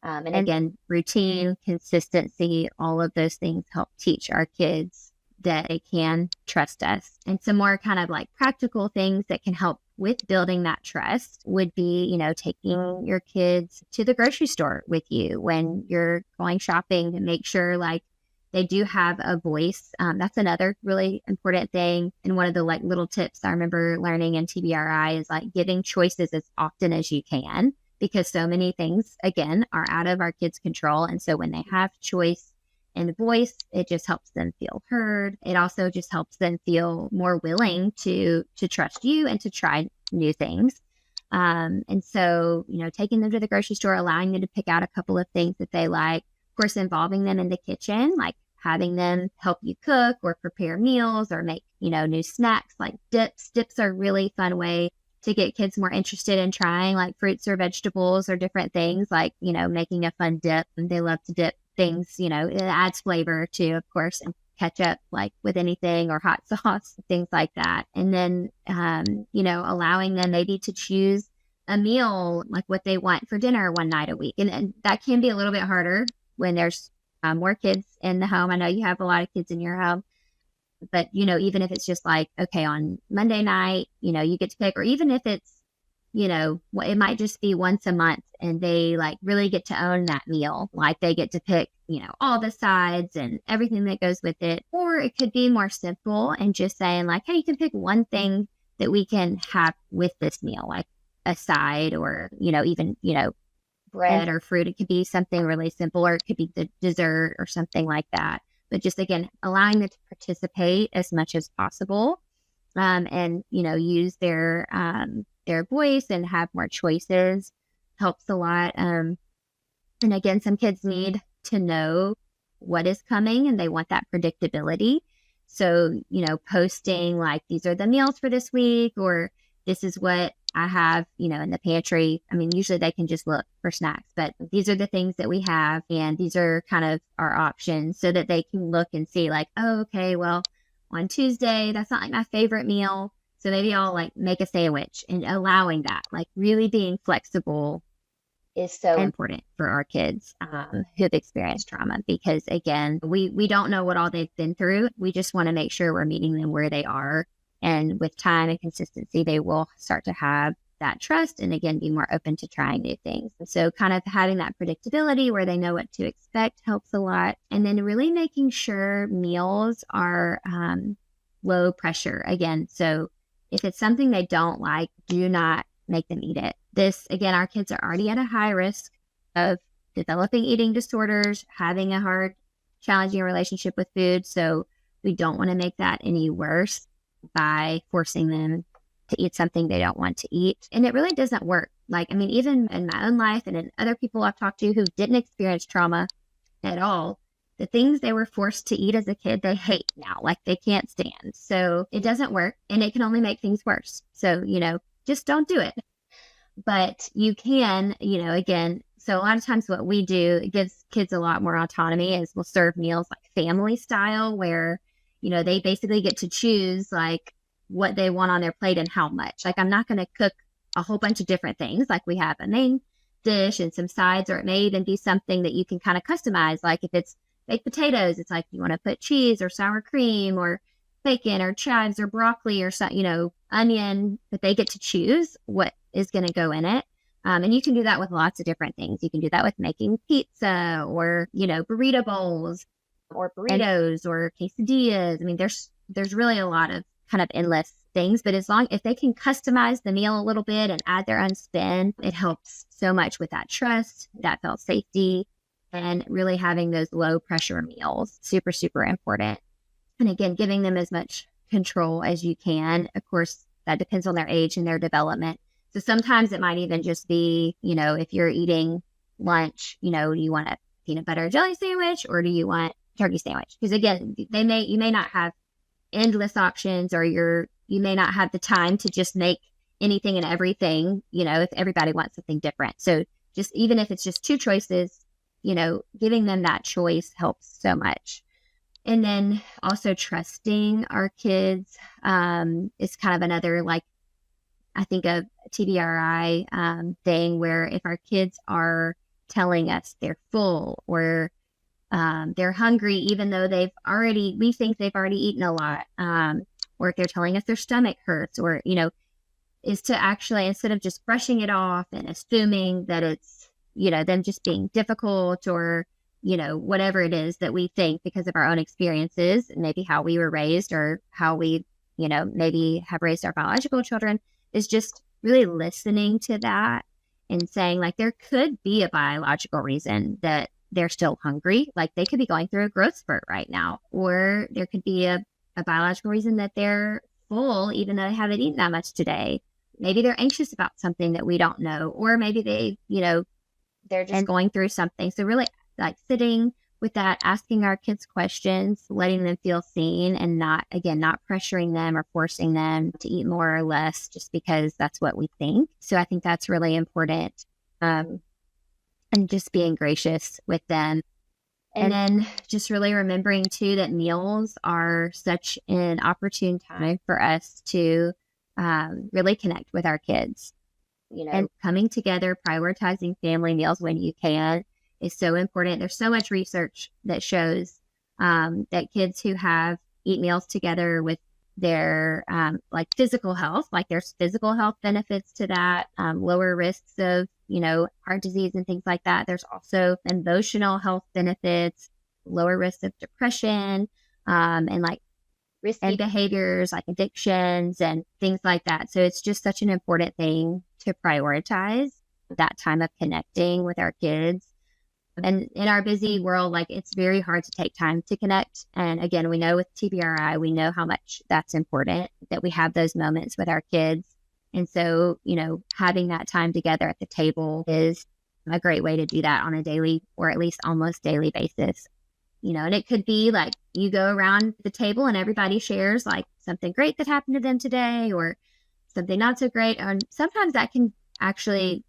And again, routine, consistency, all of those things help teach our kids that they can trust us. And some more kind of like practical things that can help with building that trust would be, taking your kids to the grocery store with you when you're going shopping, and make sure like they do have a voice. That's another really important thing. And one of the like little tips I remember learning in TBRI is like giving choices as often as you can, because so many things, again, are out of our kids' control. And so when they have choice and voice, it just helps them feel heard. It also just helps them feel more willing to trust you and to try new things. And so, taking them to the grocery store, allowing them to pick out a couple of things that they like, of course, involving them in the kitchen, like having them help you cook or prepare meals or make, new snacks like dips. Dips are a really fun way to get kids more interested in trying like fruits or vegetables or different things, like, making a fun dip. And they love to dip things, it adds flavor too, of course, and ketchup, like with anything, or hot sauce, things like that. And then, allowing them maybe to choose a meal, like what they want for dinner one night a week. And that can be a little bit harder when there's more kids in the home. I know you have a lot of kids in your home, but, even if it's just like, okay, on Monday night, you get to pick, or even if it's, it might just be once a month and they like really get to own that meal. Like they get to pick, all the sides and everything that goes with it. Or it could be more simple and just saying like, hey, you can pick one thing that we can have with this meal, like a side, or, even, bread or fruit. It could be something really simple, or it could be the dessert or something like that. But just, again, allowing them to participate as much as possible, and, use their voice and have more choices helps a lot. And again, some kids need to know what is coming and they want that predictability. So, posting like, these are the meals for this week, or this is what I have, in the pantry. I mean, usually they can just look for snacks, but these are the things that we have, and these are kind of our options, so that they can look and see like, oh, okay, well, on Tuesday, that's not like my favorite meal, so maybe I'll like make a sandwich. And allowing that, like really being flexible, is so important for our kids who've experienced trauma, because again, we don't know what all they've been through. We just want to make sure we're meeting them where they are. And with time and consistency, they will start to have that trust, and again, be more open to trying new things. And so kind of having that predictability where they know what to expect helps a lot. And then really making sure meals are low pressure. Again, so if it's something they don't like, do not make them eat it. This, again, our kids are already at a high risk of developing eating disorders, having a hard, challenging relationship with food. So we don't want to make that any worse by forcing them to eat something they don't want to eat. And it really doesn't work. Like, I mean, even in my own life and in other people I've talked to who didn't experience trauma at all, the things they were forced to eat as a kid, they hate now, like they can't stand. So it doesn't work, and it can only make things worse. So, just don't do it. But you can, again, so a lot of times what we do, it gives kids a lot more autonomy, is we'll serve meals like family style, where, they basically get to choose like what they want on their plate and how much. Like, I'm not going to cook a whole bunch of different things. Like, we have a main dish and some sides, or it may even be something that you can kind of customize. Like if it's baked potatoes, it's like you want to put cheese or sour cream or bacon or chives or broccoli or some, onion, but they get to choose what is going to go in it. And you can do that with lots of different things. You can do that with making pizza, or, burrito bowls, or burritos, or quesadillas. I mean, there's really a lot of kind of endless things, but if they can customize the meal a little bit and add their own spin, it helps so much with that trust, that felt safety, and really having those low pressure meals. Super, super important. And again, giving them as much control as you can. Of course, that depends on their age and their development. So sometimes it might even just be, if you're eating lunch, do you want a peanut butter jelly sandwich, or do you want turkey sandwich? Because again, you may not have endless options, or you may not have the time to just make anything and everything, if everybody wants something different. So just, even if it's just two choices, giving them that choice helps so much. And then also trusting our kids is kind of another, like, I think a TBRI thing, where if our kids are telling us they're full, or they're hungry, even though we think they've already eaten a lot, or if they're telling us their stomach hurts, or, is to actually, instead of just brushing it off and assuming that it's, them just being difficult, or, whatever it is that we think because of our own experiences, and maybe how we were raised, or how we, maybe have raised our biological children, is just really listening to that and saying, like, there could be a biological reason that they're still hungry. Like, they could be going through a growth spurt right now, or there could be a biological reason that they're full, even though they haven't eaten that much today. maybe they're anxious about something that we don't know, or maybe they're just going through something. So really like sitting with that, asking our kids questions, letting them feel seen, and not pressuring them or forcing them to eat more or less just because that's what we think. So I think that's really important. And just being gracious with them. And then just really remembering too that meals are such an opportune time for us to really connect with our kids. And coming together, prioritizing family meals when you can is so important. There's so much research that shows that kids who eat meals together with their like physical health, like there's physical health benefits to that, lower risks of heart disease and things like that. There's also emotional health benefits, lower risks of depression, and like risky behaviors like addictions and things like that. So it's just such an important thing to prioritize that time of connecting with our kids. And in our busy world, like it's very hard to take time to connect. And again, we know with TBRI, we know how much that's important, that we have those moments with our kids. And so, having that time together at the table is a great way to do that on a daily or at least almost daily basis. And it could be like you go around the table and everybody shares like something great that happened to them today or something not so great. And sometimes that can actually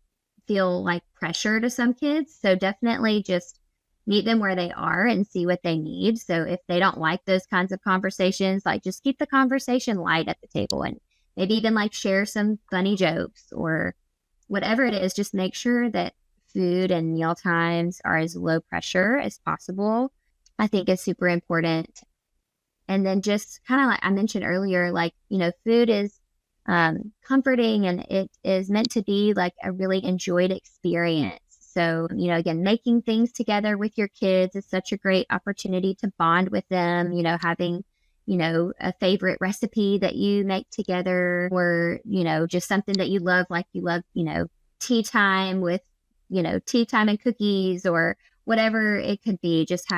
feel like pressure to some kids. So definitely just meet them where they are and see what they need. So if they don't like those kinds of conversations, like just keep the conversation light at the table and maybe even like share some funny jokes or whatever it is. Just make sure that food and meal times are as low pressure as possible. I think is super important. And then just kind of like I mentioned earlier, like, food is comforting and it is meant to be like a really enjoyed experience. So, again, making things together with your kids is such a great opportunity to bond with them, having, a favorite recipe that you make together or, just something that you love, like you love, tea time with, tea time and cookies or whatever it could be, just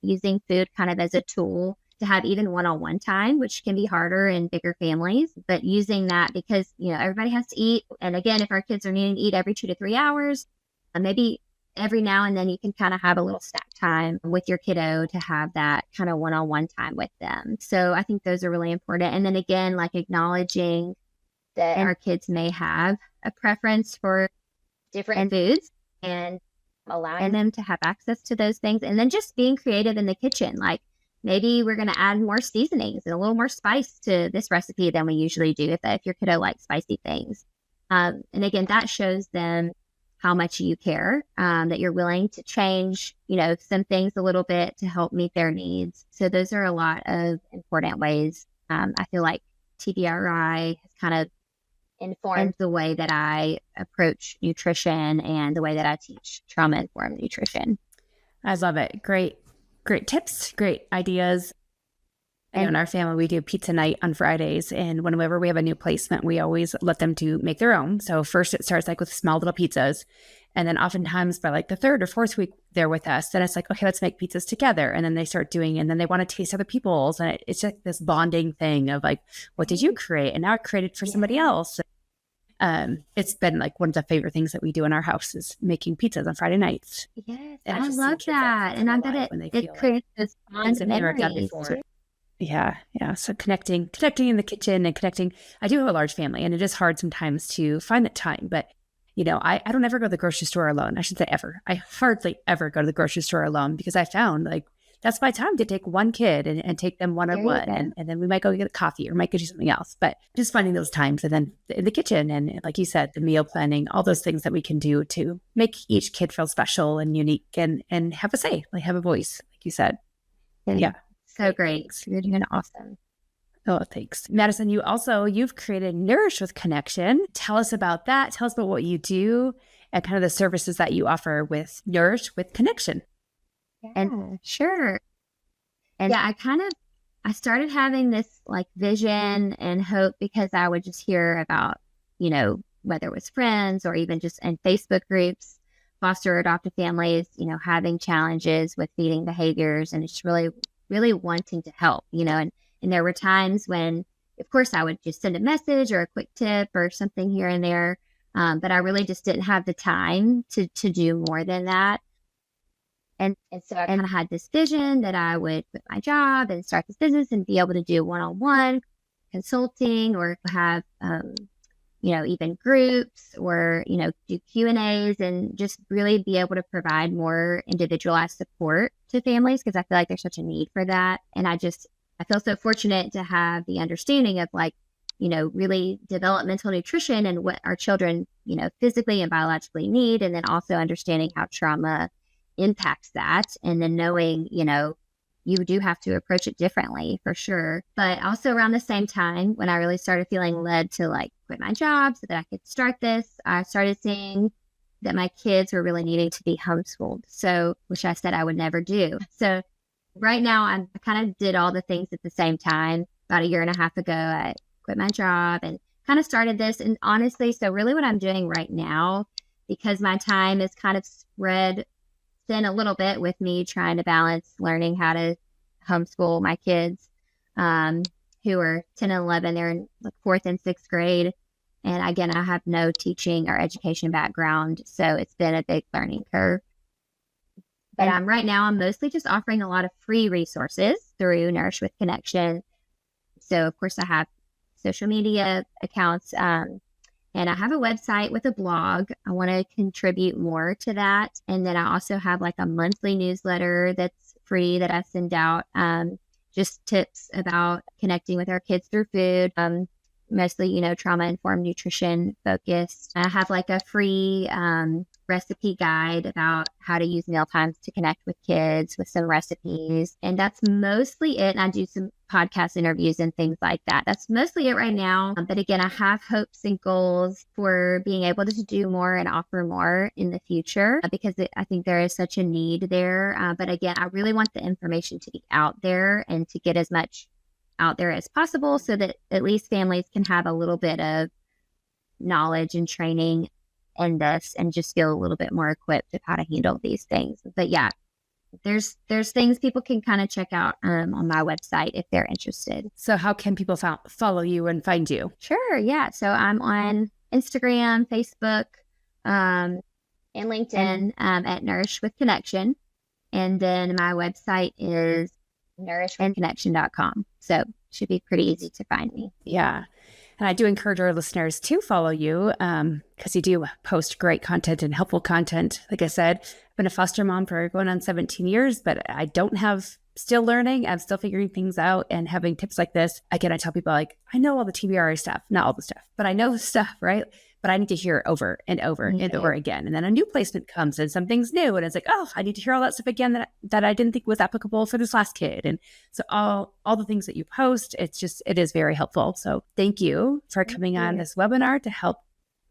using food kind of as a tool to have even one-on-one time, which can be harder in bigger families, but using that because, everybody has to eat. And again, if our kids are needing to eat every 2 to 3 hours, maybe every now and then you can kind of have a little snack time with your kiddo to have that kind of one-on-one time with them. So I think those are really important. And then again, like acknowledging that our kids may have a preference for different foods and allowing them to have access to those things. And then just being creative in the kitchen. Like maybe we're going to add more seasonings and a little more spice to this recipe than we usually do if your kiddo likes spicy things. And again, that shows them how much you care, that you're willing to change, some things a little bit to help meet their needs. So those are a lot of important ways. I feel like TBRI has kind of informed the way that I approach nutrition and the way that I teach trauma-informed nutrition. I love it. Great tips, great ideas. And in our family, we do pizza night on Fridays. And whenever we have a new placement, we always let them make their own. So first it starts like with small little pizzas. And then oftentimes by like the third or fourth week they're with us, then it's like, okay, let's make pizzas together. And then they start doing, and then they want to taste other people's. And it's like this bonding thing of like, what did you create? And now I created for somebody else. It's been like one of the favorite things that we do in our house is making pizzas on Friday nights. Yes, and I love that. And I bet it creates this bond memories too. Yeah. So connecting in the kitchen and connecting. I do have a large family and it is hard sometimes to find that time, but I don't ever go to the grocery store alone. I should say ever. I hardly ever go to the grocery store alone because I found like that's my time to take one kid and take them one-on-one. And then we might go get a coffee or might go do something else. But just finding those times and then in the kitchen and like you said, the meal planning, all those things that we can do to make each kid feel special and unique and have a say, like have a voice, like you said. Yeah. So great. You're doing awesome. Oh, thanks. Madison, you've created Nourish with Connection. Tell us about that. Tell us about what you do and kind of the services that you offer with Nourish with Connection. Yeah, and sure. And I started having this like vision and hope because I would just hear about, whether it was friends or even just in Facebook groups, foster or adoptive families, having challenges with feeding behaviors and it's really wanting to help, and there were times when, of course, I would just send a message or a quick tip or something here and there. But I really just didn't have the time to do more than that. And so I kind of had this vision that I would quit my job and start this business and be able to do one-on-one consulting or have, even groups or, do Q&As and just really be able to provide more individualized support to families because I feel like there's such a need for that. And I feel so fortunate to have the understanding of really developmental nutrition and what our children, physically and biologically need. And then also understanding how trauma impacts that. And then knowing, you do have to approach it differently for sure. But also around the same time, when I really started feeling led to quit my job so that I could start this, I started seeing that my kids were really needing to be homeschooled. So, which I said I would never do. So right now I kind of did all the things at the same time. About a year and a half ago, I quit my job and kind of started this. And honestly, so really what I'm doing right now, because my time is kind of spread thin a little bit with me trying to balance learning how to homeschool my kids who are 10 and 11. They're in fourth and sixth grade. And again, I have no teaching or education background. So it's been a big learning curve. But right now, I'm mostly just offering a lot of free resources through Nourish with Connection. So, of course, I have social media accounts and I have a website with a blog. I want to contribute more to that. And then I also have a monthly newsletter that's free that I send out, just tips about connecting with our kids through food, mostly, trauma-informed nutrition focused. I have a free recipe guide about how to use meal times to connect with kids with some recipes. And that's mostly it. And I do some podcast interviews and things like that. That's mostly it right now. But again, I have hopes and goals for being able to do more and offer more in the future because I think there is such a need there. But again, I really want the information to be out there and to get as much out there as possible so that at least families can have a little bit of knowledge and training in this and just feel a little bit more equipped of how to handle these things. But yeah, there's things people can kind of check out on my website if they're interested. So how can people follow you and find you? Sure. Yeah. So I'm on Instagram, Facebook, and LinkedIn at Nourish with Connection. And then my website is nourishwithconnection.com. So it should be pretty easy to find me. Yeah. And I do encourage our listeners to follow you because you do post great content and helpful content. Like I said, I've been a foster mom for going on 17 years, but I don't have still learning. I'm still figuring things out and having tips like this. Again, I tell people I know all the TBRA stuff, not all the stuff, but I know the stuff, right? But I need to hear it over and over and over again. And then a new placement comes and something's new. And it's I need to hear all that stuff again that I didn't think was applicable for this last kid. And so all the things that you post, it is very helpful. So thank you for coming on this webinar to help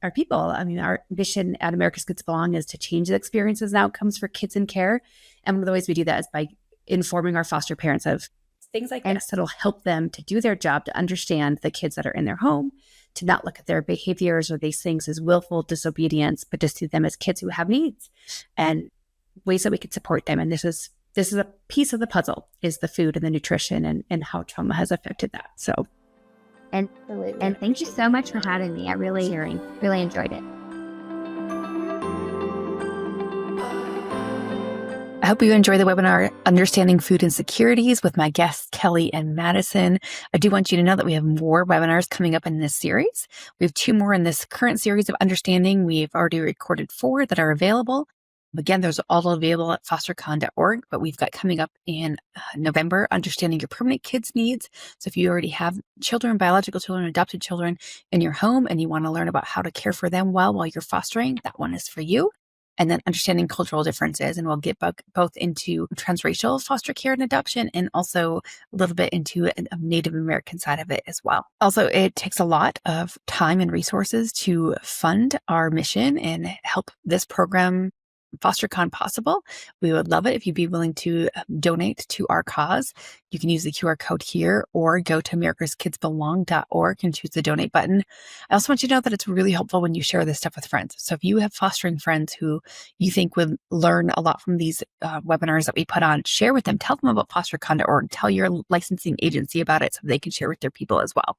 our people. I mean, our mission at America's Kids Belong is to change the experiences and outcomes for kids in care. And one of the ways we do that is by informing our foster parents of things like this that'll help them to do their job, to understand the kids that are in their home, to not look at their behaviors or these things as willful disobedience, but to see them as kids who have needs and ways that we could support them. And this is a piece of the puzzle, is the food and the nutrition and how trauma has affected that. So, and thank you so much for having me. I really enjoyed it. I hope you enjoy the webinar, Understanding Food Insecurities, with my guests, Kelly and Madison. I do want you to know that we have more webinars coming up in this series. We have 2 more in this current series of Understanding. We've already recorded 4 that are available. Again, those are all available at FosterCon.org, but we've got coming up in November, Understanding Your Permanent Kids Needs. So if you already have children, biological children, adopted children in your home, and you want to learn about how to care for them well while you're fostering, that one is for you. And then Understanding Cultural Differences, and we'll get both into transracial foster care and adoption, and also a little bit into a Native American side of it as well. Also, it takes a lot of time and resources to fund our mission and help this program, FosterCon, possible. We would love it if you'd be willing to donate to our cause. You can use the QR code here or go to americaskidsbelong.org and choose the donate button. I also want you to know that it's really helpful when you share this stuff with friends. So if you have fostering friends who you think would learn a lot from these webinars that we put on, share with them. Tell them about FosterCon.org. Tell your licensing agency about it so they can share with their people as well.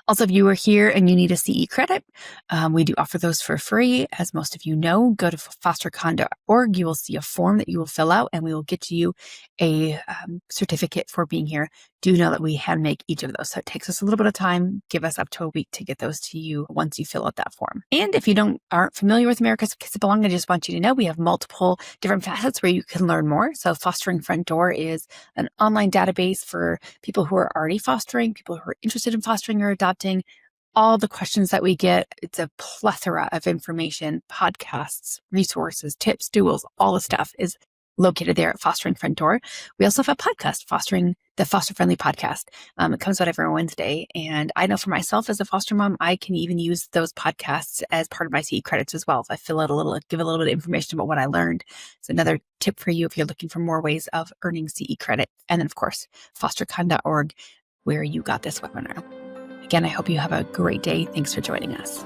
Also, if you are here and you need a CE credit, we do offer those for free. As most of you know, go to FosterCon.org. You will see a form that you will fill out, and we will get you a certificate for being here. Do know that we hand make each of those. So it takes us a little bit of time. Give us up to a week to get those to you once you fill out that form. And if you aren't familiar with America's Kids That Belong, I just want you to know we have multiple different facets where you can learn more. So Fostering Front Door is an online database for people who are already fostering, people who are interested in fostering or adopting. All the questions that we get, it's a plethora of information, podcasts, resources, tips, tools, all the stuff is located there at Fostering Front Door. We also have a podcast, Fostering the Foster Friendly Podcast. It comes out every Wednesday. And I know for myself as a foster mom, I can even use those podcasts as part of my CE credits as well. If I give a little bit of information about what I learned. It's another tip for you if you're looking for more ways of earning CE credit. And then, of course, fostercon.org, where you got this webinar. Again, I hope you have a great day. Thanks for joining us.